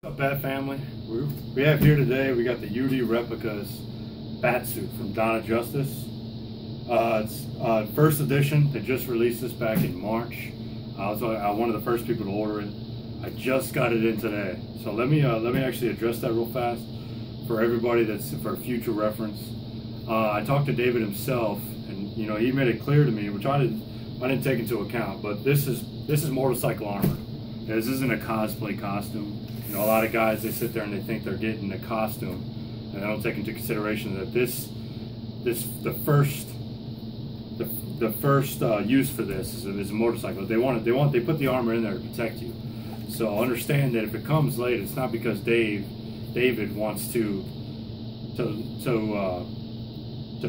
What's up, Bat Family? We have here today, we got the Replicas bat suit from Dawn of Justice. It's first edition. They just released this back in March. I was one of the first people to order it. I just got it in today. So let me actually address that real fast for everybody, that's for future reference. I talked to David himself, and he made it clear to me, which I didn't take into account, but this is motorcycle armor. This isn't a cosplay costume. A lot of guys, they sit there and they think they're getting a costume, and they don't take into consideration that the first use for this is a motorcycle. They put the armor in there to protect you. So understand that if it comes late, it's not because David wants to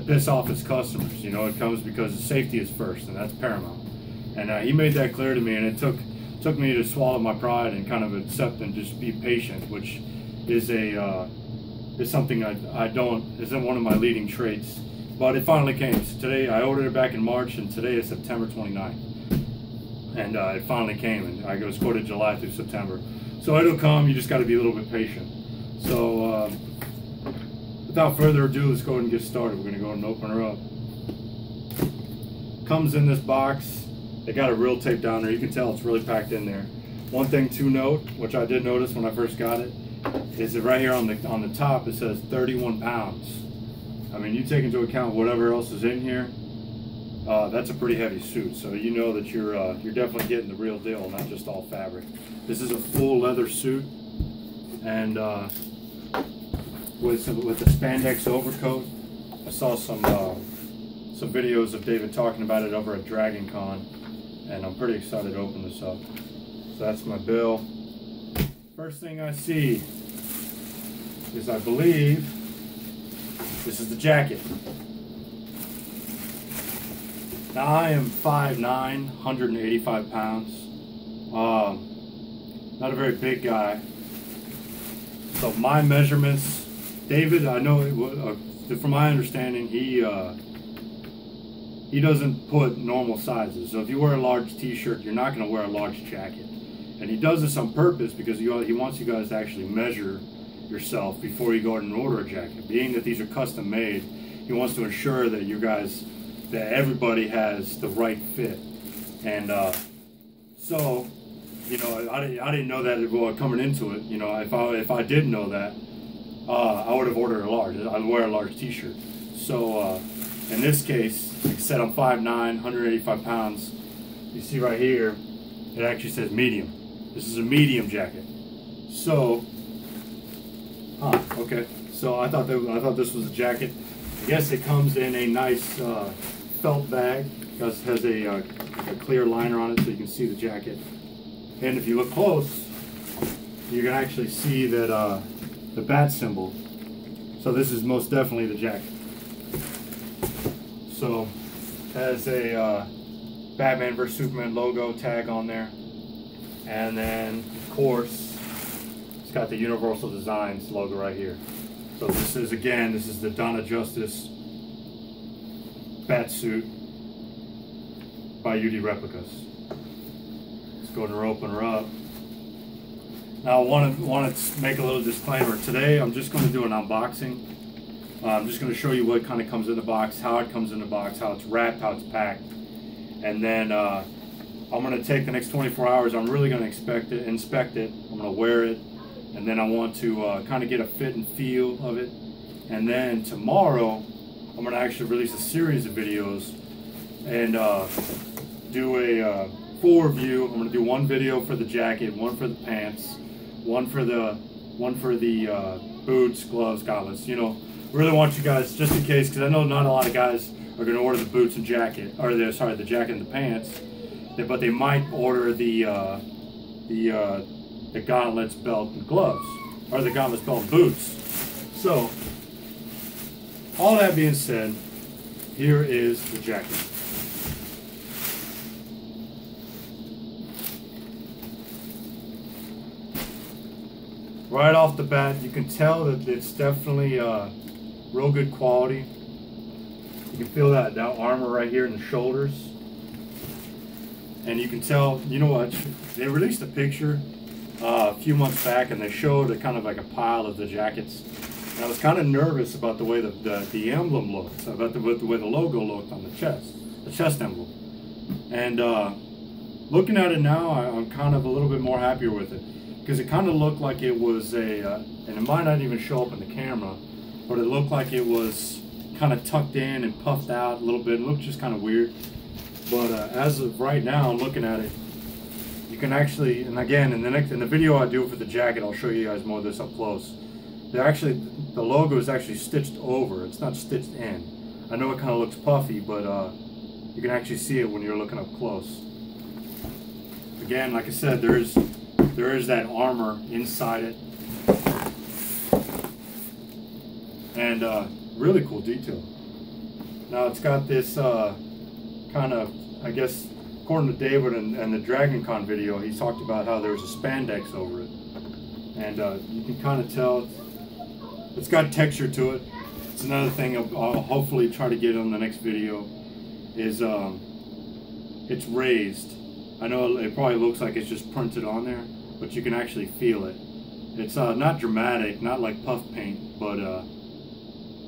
piss off his customers. It comes because safety is first, and that's paramount. And he made that clear to me, and it took me to swallow my pride and kind of accept and just be patient, which is something isn't one of my leading traits. But it finally came. So today, I ordered it back in March, and today is September 29th. And it finally came, and I was quoted July through September. So it'll come, you just got to be a little bit patient. So without further ado, let's go ahead and get started. We're going to go ahead and open her up. Comes in this box. They got a real tape down there. You can tell it's really packed in there. One thing to note, which I did notice when I first got it, is that right here on the top it says 31 pounds. I mean, you take into account whatever else is in here, that's a pretty heavy suit. So you know that you're definitely getting the real deal, not just all fabric. This is a full leather suit, and with a spandex overcoat. I saw some videos of David talking about it over at Dragon Con. And I'm pretty excited to open this up. So that's my bill. First thing I see is, I believe, this is the jacket. Now I am 5'9", 185 pounds. Not a very big guy. So my measurements, David, I know, from my understanding, he doesn't put normal sizes. So if you wear a large t-shirt, you're not going to wear a large jacket. And he does this on purpose because he wants you guys to actually measure yourself before you go ahead and order a jacket. Being that these are custom made, he wants to ensure that that everybody has the right fit. And so, I didn't know that coming into it. If I did know that, I would have ordered a large. I'd wear a large t-shirt. So in this case, like I said, I'm 5'9", 185 pounds. You see right here, it actually says medium. This is a medium jacket. So, okay. So I thought this was a jacket. I guess it comes in a nice felt bag. It has a clear liner on it so you can see the jacket. And if you look close, you can actually see that the bat symbol. So this is most definitely the jacket. So, has a Batman vs Superman logo tag on there, and then of course it's got the Universal Designs logo right here. So this is the Dawn of Justice bat suit by Replicas. Let's go ahead and open her up. Now I want to make a little disclaimer. Today I'm just going to do an unboxing. I'm just going to show you what kind of comes in the box, how it comes in the box, how it's wrapped, how it's packed. And then I'm going to take the next 24 hours. I'm really going to inspect it. I'm going to wear it. And then I want to kind of get a fit and feel of it. And then tomorrow, I'm going to actually release a series of videos and do a full review. I'm going to do one video for the jacket, one for the pants, one for the boots, gloves, gauntlets, Really want you guys, just in case, because I know not a lot of guys are going to order the boots and jacket, or the jacket and the pants, but they might order the gauntlets, belt, and gloves, or the gauntlets, belt, and boots. So, all that being said, here is the jacket. Right off the bat, you can tell that it's definitely real good quality. You can feel that armor right here in the shoulders. And you can tell, they released a picture a few months back, and they showed a kind of like a pile of the jackets. And I was kind of nervous about the way the emblem looked, about the way the logo looked on the chest emblem. And looking at it now, I'm kind of a little bit more happier with it, because it kind of looked like it was and it might not even show up in the camera, but it looked like it was kind of tucked in and puffed out a little bit. It looked just kind of weird. But as of right now, looking at it, you can actually, and again, in the video I do for the jacket, I'll show you guys more of this up close. The logo is actually stitched over. It's not stitched in. I know it kind of looks puffy, but you can actually see it when you're looking up close. Again, like I said, there is that armor inside it, and really cool detail. Now it's got this kind of, I guess, according to David and the Dragon Con video, he talked about how there's a spandex over it, and you can kind of tell it's got texture to it. It's another thing I'll hopefully try to get on the next video, is it's raised. I know it probably looks like it's just printed on there, but you can actually feel it. It's not dramatic, not like puff paint, but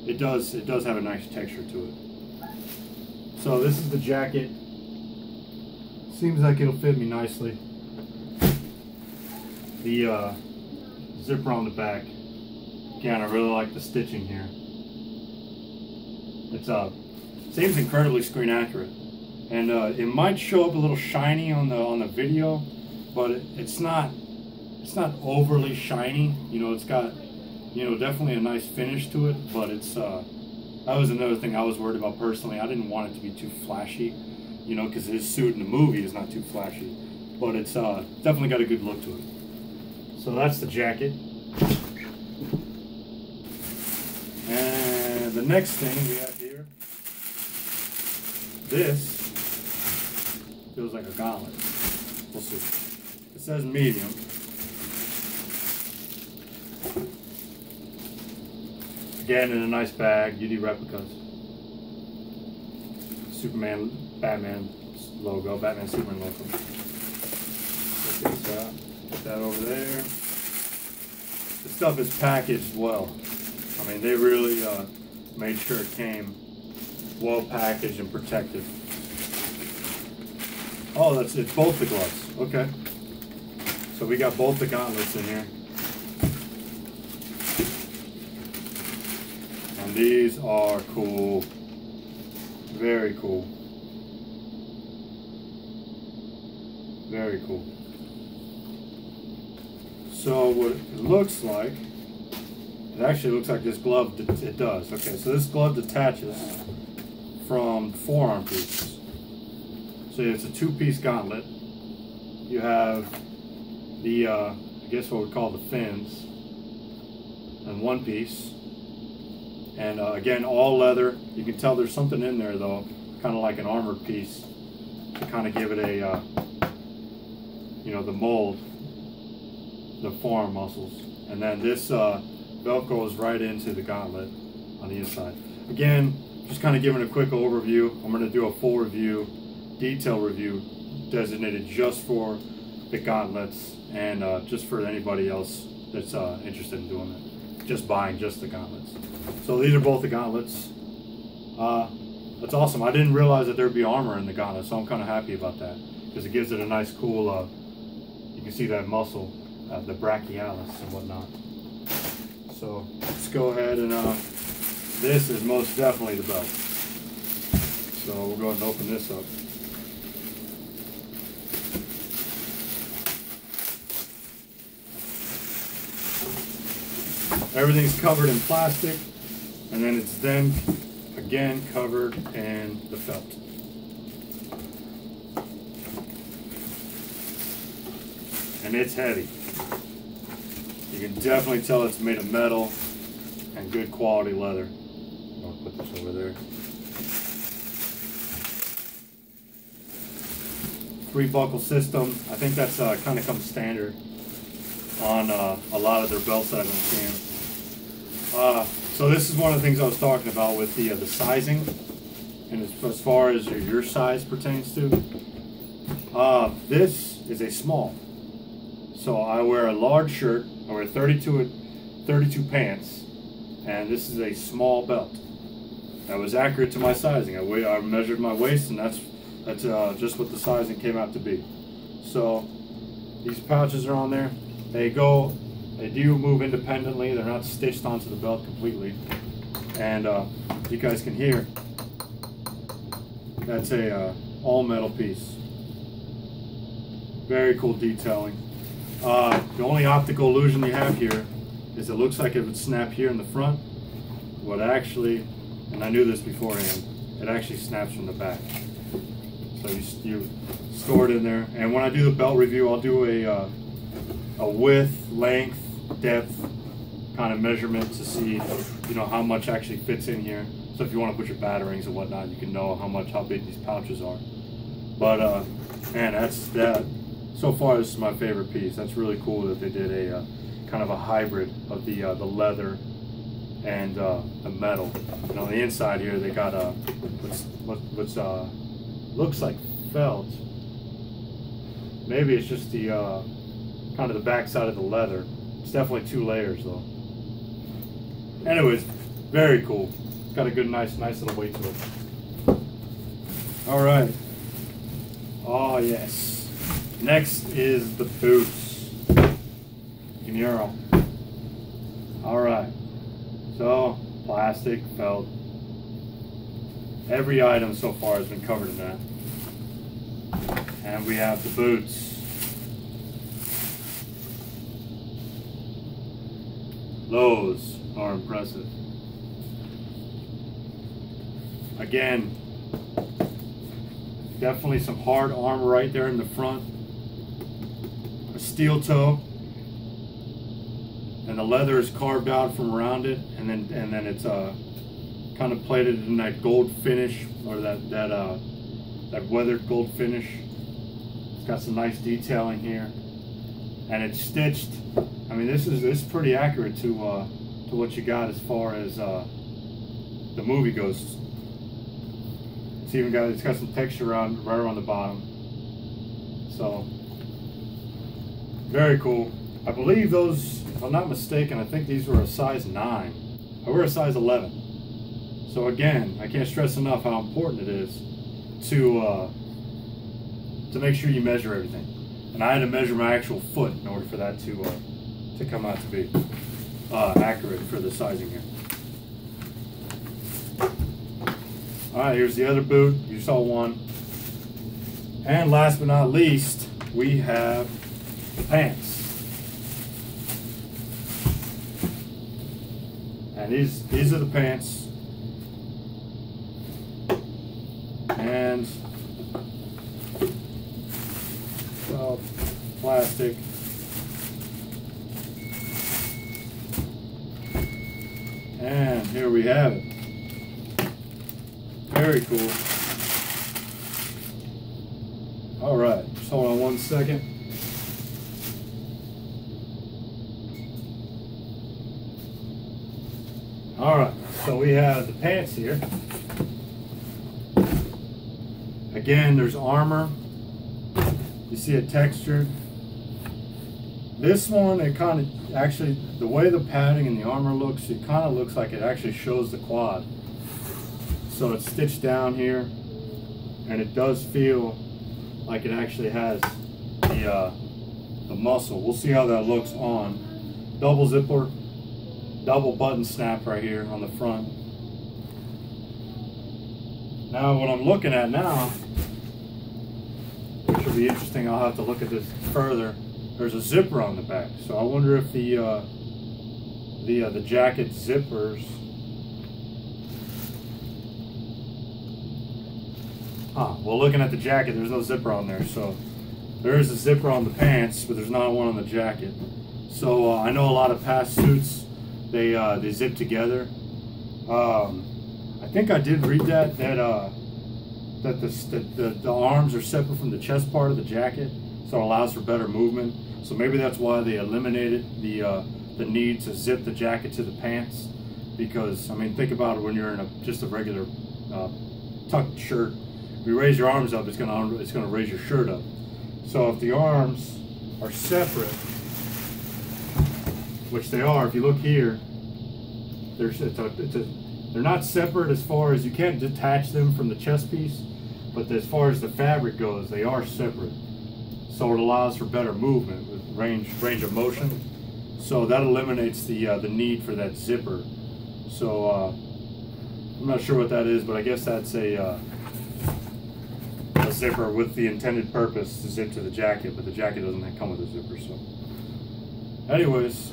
it does have a nice texture to it. So this is the jacket. Seems like it'll fit me nicely. The zipper on the back. Again, I really like the stitching here. It's seems incredibly screen accurate, and it might show up a little shiny on the video, but it's not overly shiny. You know, it's got, you know, definitely a nice finish to it, but it's that was another thing I was worried about personally. I didn't want it to be too flashy, you know, because his suit in the movie is not too flashy, but it's definitely got a good look to it. So that's the jacket. And the next thing we have here, this feels like a gauntlet. We'll see. It says medium. Again, in a nice bag, UD Replicas. Superman, Batman logo, Batman Superman logo. Put that over there. The stuff is packaged well. I mean, they really made sure it came well packaged and protected. Oh, it's both the gloves. Okay. So we got both the gauntlets in here. And these are cool. Very cool. Very cool. So what it looks like, it actually looks like this glove, it does. Okay, so this glove detaches from the forearm piece. So it's a two-piece gauntlet. You have the, I guess what we call the fins, and one piece. And again, all leather. You can tell there's something in there though, kind of like an armored piece, to kind of give it a, you know, the mold, the forearm muscles. And then this Velcros right into the gauntlet on the inside. Again, just kind of giving a quick overview. I'm going to do a full review, detailed review, designated just for the gauntlets and just for anybody else that's interested in doing it. Just buying just the gauntlets. So these are both the gauntlets. That's awesome. I didn't realize that there'd be armor in the gauntlet, so I'm kind of happy about that, because it gives it a nice cool, you can see that muscle, the brachialis and whatnot. So let's go ahead and this is most definitely the belt. So we'll go ahead and open this up. Everything's covered in plastic, and then it's then again covered in the felt. And it's heavy. You can definitely tell it's made of metal and good quality leather. I'll put this over there. 3-buckle system. I think that's kind of comes standard on a lot of their belts that I've been seeing. So this is one of the things I was talking about with the sizing, and as far as your size pertains to, this is a small. So I wear a large shirt, I wear 32 pants, and this is a small belt. That was accurate to my sizing. I measured my waist, and that's just what the sizing came out to be. So these pouches are on there. They do move independently. They're not stitched onto the belt completely. And you guys can hear, that's a all metal piece. Very cool detailing. The only optical illusion you have here is it looks like it would snap here in the front. What actually, and I knew this beforehand, it actually snaps from the back. So you store it in there. And when I do the belt review, I'll do a width, length, depth kind of measurement to see, you know, how much actually fits in here. So if you want to put your batterings and whatnot, you can know how big these pouches are. But man, that. So far, this is my favorite piece. That's really cool that they did a kind of a hybrid of the leather and the metal. And on the inside here, they got what's looks like felt. Maybe it's just the kind of the back side of the leather. It's definitely 2 layers though. Anyways, very cool. It's got a good, nice little weight to it. All right. Oh yes. Next is the boots. Demuro. All right. So plastic, felt. Every item so far has been covered in that. And we have the boots. Those are impressive. Again, definitely some hard armor right there in the front. A steel toe. And the leather is carved out from around it, and then it's kind of plated in that gold finish, or that weathered gold finish. It's got some nice detailing here, and it's stitched. I mean, this is pretty accurate to what you got as far as the movie goes. It's got some texture right around the bottom. So very cool. I believe those, if I'm not mistaken, I think these were a size 9. I wear a size 11. So again, I can't stress enough how important it is to make sure you measure everything. And I had to measure my actual foot in order for that to come out to be accurate for the sizing here. All right, here's the other boot. You saw one. And last but not least, we have the pants. And these are the pants. And plastic. And here we have it. Very cool. All right, just hold on one second. All right, so we have the pants here. Again, there's armor. You see it textured. This one, it kind of actually, the way the padding and the armor looks, it kind of looks like it actually shows the quad. So it's stitched down here, and it does feel like it actually has the muscle. We'll see how that looks on. Double zipper, double button snap right here on the front. Now what I'm looking at now, which will be interesting, I'll have to look at this further. There's a zipper on the back, so I wonder if the jacket zippers. Well, looking at the jacket, there's no zipper on there, so there is a zipper on the pants, but there's not one on the jacket. So I know a lot of past suits, they zip together. I think I did read that the arms are separate from the chest part of the jacket, so it allows for better movement. So maybe that's why they eliminated the need to zip the jacket to the pants, because I mean, think about it when you're in just a regular tucked shirt. If you raise your arms up, it's gonna raise your shirt up. So if the arms are separate, which they are. If you look here, they're not separate as far as you can't detach them from the chest piece, but as far as the fabric goes, they are separate. So it allows for better movement with range of motion. So that eliminates the need for that zipper. So I'm not sure what that is, but I guess that's a zipper with the intended purpose to zip to the jacket, but the jacket doesn't come with a zipper. So anyways,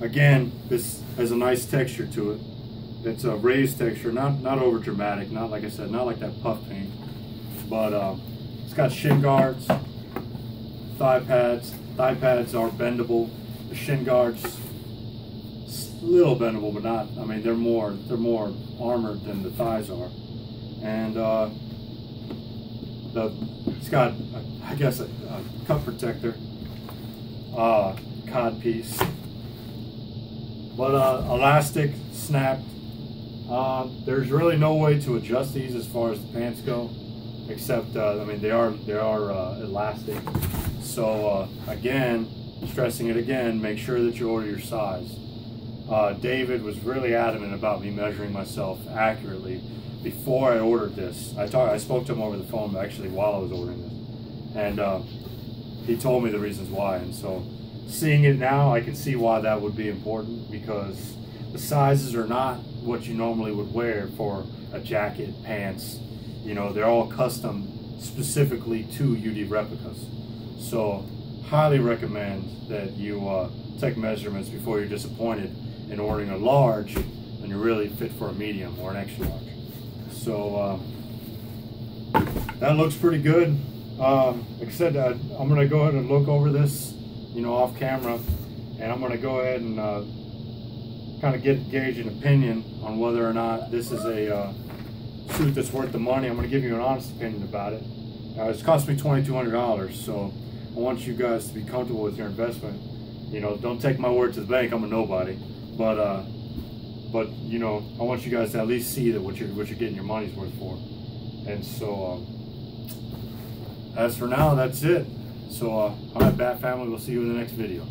again, this has a nice texture to it. It's a raised texture, not over dramatic, not like I said, not like that puff paint, but it's got shin guards, thigh pads. Thigh pads are bendable. The shin guards, a little bendable, but not. I mean, they're more armored than the thighs are, and it's got, I guess, a cup protector, cod piece, but elastic, snapped. There's really no way to adjust these as far as the pants go, except I mean they are elastic. So again, stressing it again, make sure that you order your size. David was really adamant about me measuring myself accurately before I ordered this. I spoke to him over the phone actually while I was ordering this, and he told me the reasons why. And so, seeing it now, I can see why that would be important, because the sizes are not what you normally would wear for a jacket, pants. You know, they're all custom specifically to UD Replicas. So, highly recommend that you take measurements before you're disappointed in ordering a large and you're really fit for a medium or an extra large. So that looks pretty good. Like I said, I'm going to go ahead and look over this, you know, off camera, and I'm going to go ahead and kind of gauge an opinion on whether or not this is a suit that's worth the money. I'm going to give you an honest opinion about it. It's cost me $2,200, so I want you guys to be comfortable with your investment. You know, don't take my word to the bank. I'm a nobody, but you know, I want you guys to at least see that what you're getting your money's worth for. And so, as for now, that's it. So, all right, Bat Family, we'll see you in the next video.